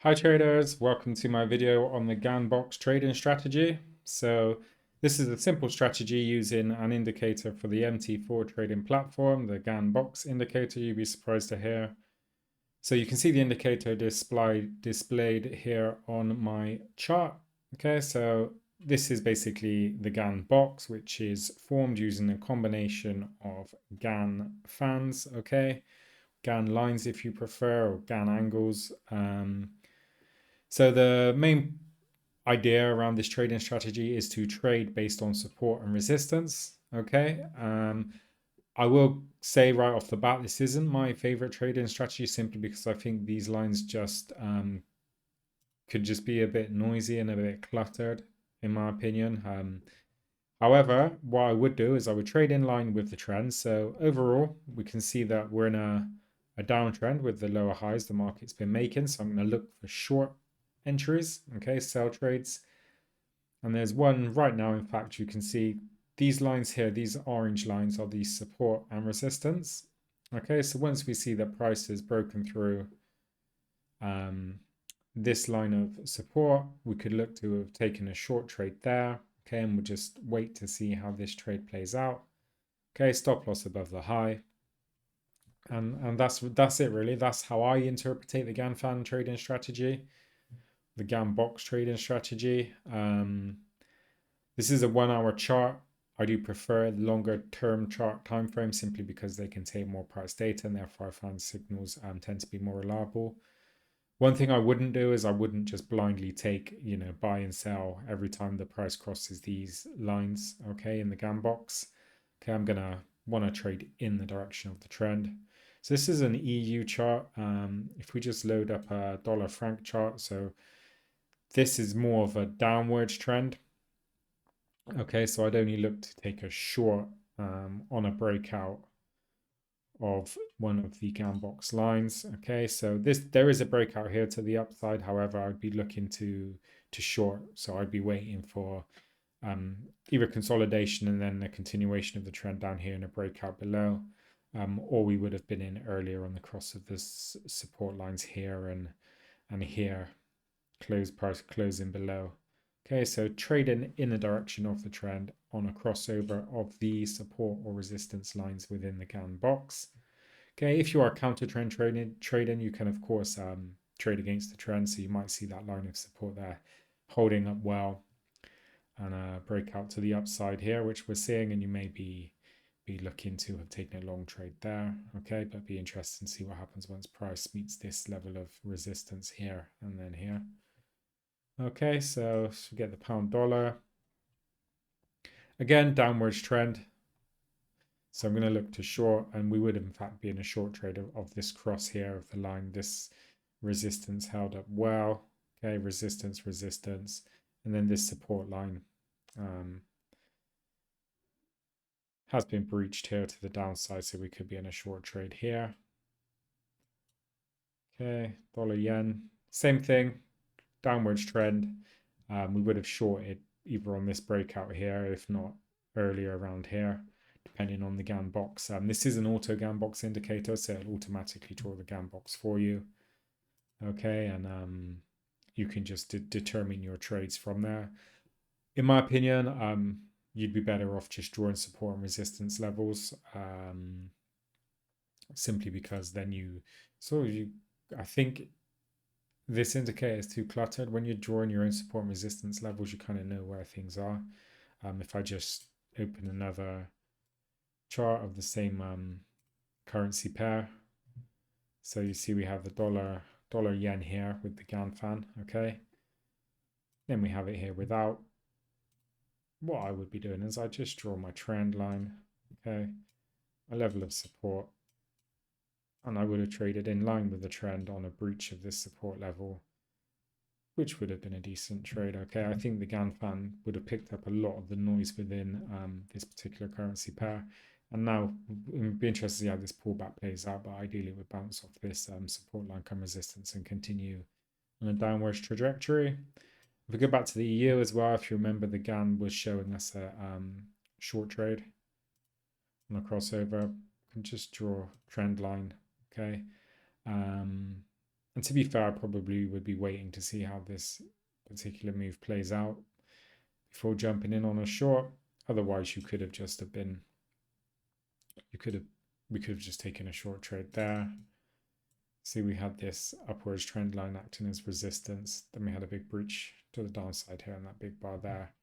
Hi traders, welcome to my video on the Gann Box Trading Strategy. So this is a simple strategy using an indicator for the MT4 trading platform, the Gann Box indicator. You'd be surprised to hear. So you can see the indicator displayed here on my chart. Okay, so this is basically the Gann box, which is formed using a combination of Gann fans, okay, Gann lines if you prefer, or Gann angles. So the main idea around this trading strategy is to trade based on support and resistance. Okay. I will say right off the bat, this isn't my favorite trading strategy simply because I think these lines just could just be a bit noisy and a bit cluttered, in my opinion. However, what I would do is I would trade in line with the trend. So overall, we can see that we're in a downtrend with the lower highs the market's been making. So I'm going to look for short entries, okay, sell trades. And there's one right now, in fact, you can see these lines here, these orange lines are the support and resistance. Okay, so once we see that price has broken through this line of support, we could look to have taken a short trade there. Okay, and we'll just wait to see how this trade plays out. Okay, stop loss above the high. And that's it really. That's how I interpret the Gann fan trading strategy, the Gann box trading strategy. This is a 1 hour chart. I do prefer the longer term chart time frame simply because they contain more price data and therefore I find signals tend to be more reliable. One thing I wouldn't do is I wouldn't just blindly take, buy and sell every time the price crosses these lines, okay, in the Gann box. Okay, I'm going to want to trade in the direction of the trend. So this is an EU chart. If we just load up a dollar franc chart, so this is more of a downwards trend. Okay, so I'd only look to take a short on a breakout of one of the Gann box lines. Okay, so there is a breakout here to the upside. However, I'd be looking to short. So I'd be waiting for either consolidation and then a continuation of the trend down here and a breakout below. Or we would have been in earlier on the cross of the support lines here and here, price closing below. Okay, so trading in the direction of the trend on a crossover of the support or resistance lines within the Gann box. Okay, if you are counter trend trading, you can of course trade against the trend. So you might see that line of support there holding up well and a breakout to the upside here, which we're seeing, and you may be looking to have taken a long trade there. Okay, but be interested to see what happens once price meets this level of resistance here and then here. Okay, so get the pound dollar. Again, downwards trend. So I'm going to look to short, and we would in fact be in a short trade of this cross here of the line. This resistance held up well. Okay, resistance, resistance, and then this support line has been breached here to the downside, so we could be in a short trade here. Okay, dollar yen, same thing, downwards trend. We would have shorted either on this breakout here, if not earlier around here, depending on the Gann box. This is an auto Gann box indicator, so it'll automatically draw the Gann box for you. Okay, and you can just determine your trades from there. In my opinion, you'd be better off just drawing support and resistance levels, simply because then I think this indicator is too cluttered. When you're drawing your own support and resistance levels, you kind of know where things are. If I just open another chart of the same currency pair, so you see we have the dollar yen here with the Gann fan, okay? Then we have it here without. What I would be doing is I just draw my trend line, okay, a level of support, and I would have traded in line with the trend on a breach of this support level, which would have been a decent trade. Okay, I think the Gann fan would have picked up a lot of the noise within this particular currency pair. And now it'd be interested to see how this pullback plays out, but ideally it would bounce off this support line, come resistance, and continue on a downwards trajectory. If we go back to the EU as well, if you remember, the Gann was showing us a short trade on a crossover. You can just draw trend line, okay? And to be fair, I probably would be waiting to see how this particular move plays out before jumping in on a short. Otherwise, we could have just taken a short trade there. See, we had this upwards trend line acting as resistance. Then we had a big breach to the downside here and that big bar there.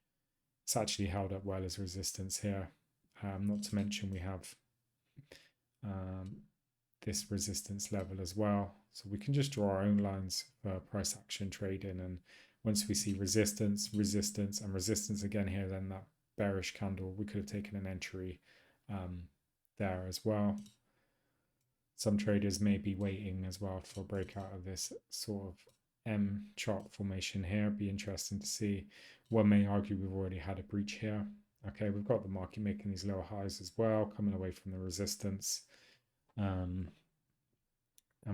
It's actually held up well as resistance here. Not to mention we have this resistance level as well. So we can just draw our own lines for price action trading. And once we see resistance, resistance, and resistance again here, then that bearish candle, we could have taken an entry there as well. Some traders may be waiting as well for a breakout of this sort of M chart formation here. Be interesting to see. One may argue we've already had a breach here. Okay, we've got the market making these lower highs as well, coming away from the resistance. And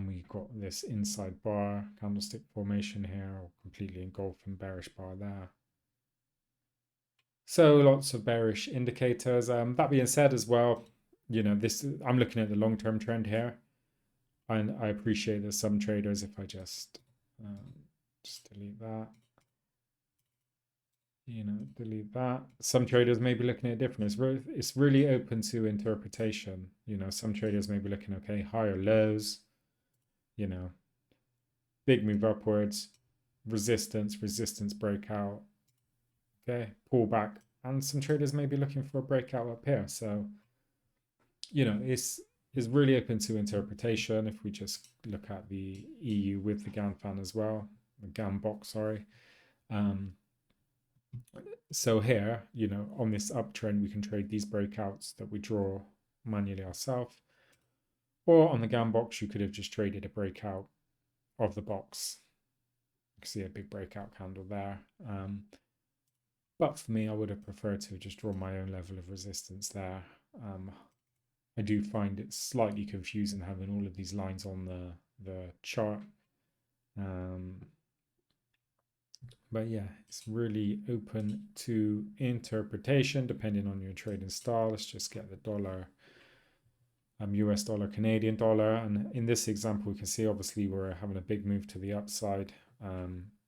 we've got this inside bar candlestick formation here, or completely engulfing bearish bar there. So lots of bearish indicators. That being said as well, you know, I'm looking at the long-term trend here. And I appreciate that some traders, if I just delete that, delete that. Some traders may be looking at it different. It's really open to interpretation. You know, some traders may be looking, okay, higher lows, you know, big move upwards, resistance breakout, okay, pullback. And some traders may be looking for a breakout up here. So, you know, it's really open to interpretation. If we just look at the EU with the Gann fan as well, the Gann box, sorry. So here, you know, on this uptrend, we can trade these breakouts that we draw manually ourselves. Or on the Gann box, you could have just traded a breakout of the box. You can see a big breakout candle there. But for me, I would have preferred to just draw my own level of resistance there. I do find it slightly confusing having all of these lines on the chart. But yeah, it's really open to interpretation depending on your trading style. Let's just get the dollar, US dollar, Canadian dollar. And in this example, we can see obviously we're having a big move to the upside.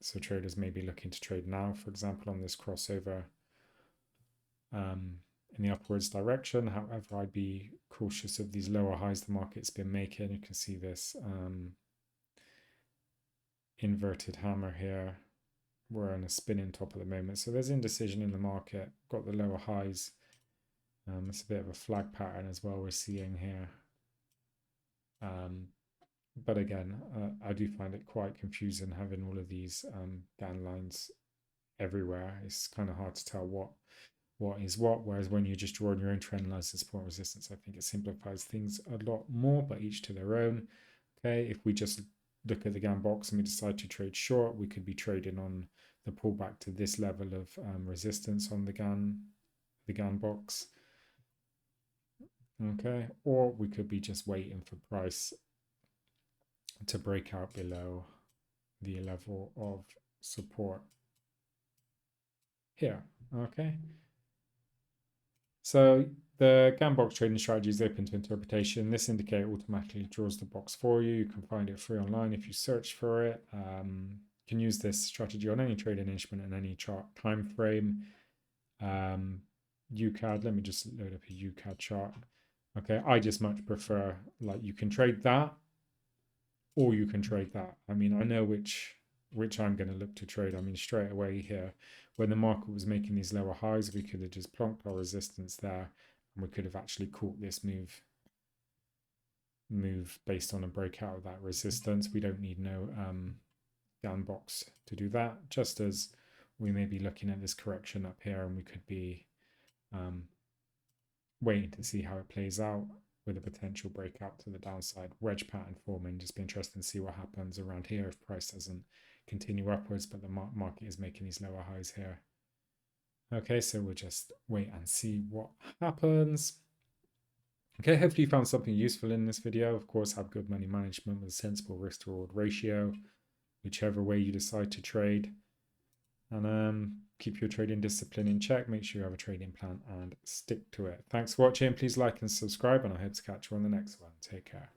So traders may be looking to trade now, for example, on this crossover in the upwards direction. However, I'd be cautious of these lower highs the market's been making. You can see this inverted hammer here. We're on a spinning top at the moment. So there's indecision in the market. Got the lower highs. It's a bit of a flag pattern as well we're seeing here. But again, I do find it quite confusing having all of these Gann lines everywhere. It's kind of hard to tell what is what, whereas when you're just drawing your own trend lines and support resistance, I think it simplifies things a lot more, but each to their own. Okay, if we just look at the Gann box and we decide to trade short, we could be trading on the pullback to this level of resistance on the Gann box. Okay, or we could be just waiting for price to break out below the level of support here. Okay, so the Gann Box Trading Strategy is open to interpretation. This indicator automatically draws the box for you. You can find it free online if you search for it. You can use this strategy on any trading instrument and any chart time frame. UCAD, let me just load up a UCAD chart. Okay, I just much prefer, like, you can trade that or you can trade that. I mean, I know which I'm going to look to trade. I mean, straight away here, when the market was making these lower highs, we could have just plonked our resistance there and we could have actually caught this move based on a breakout of that resistance. We don't need no Gann box to do that, just as we may be looking at this correction up here and we could be waiting to see how it plays out with a potential breakout to the downside, wedge pattern forming. Just be interesting to see what happens around here if price doesn't continue upwards, but the market is making these lower highs here. Okay, so we'll just wait and see what happens. Okay, hopefully you found something useful in this video. Of course, have good money management with a sensible risk to reward ratio, whichever way you decide to trade. And keep your trading discipline in check. Make sure you have a trading plan and stick to it. Thanks for watching. Please like and subscribe, and I hope to catch you on the next one. Take care.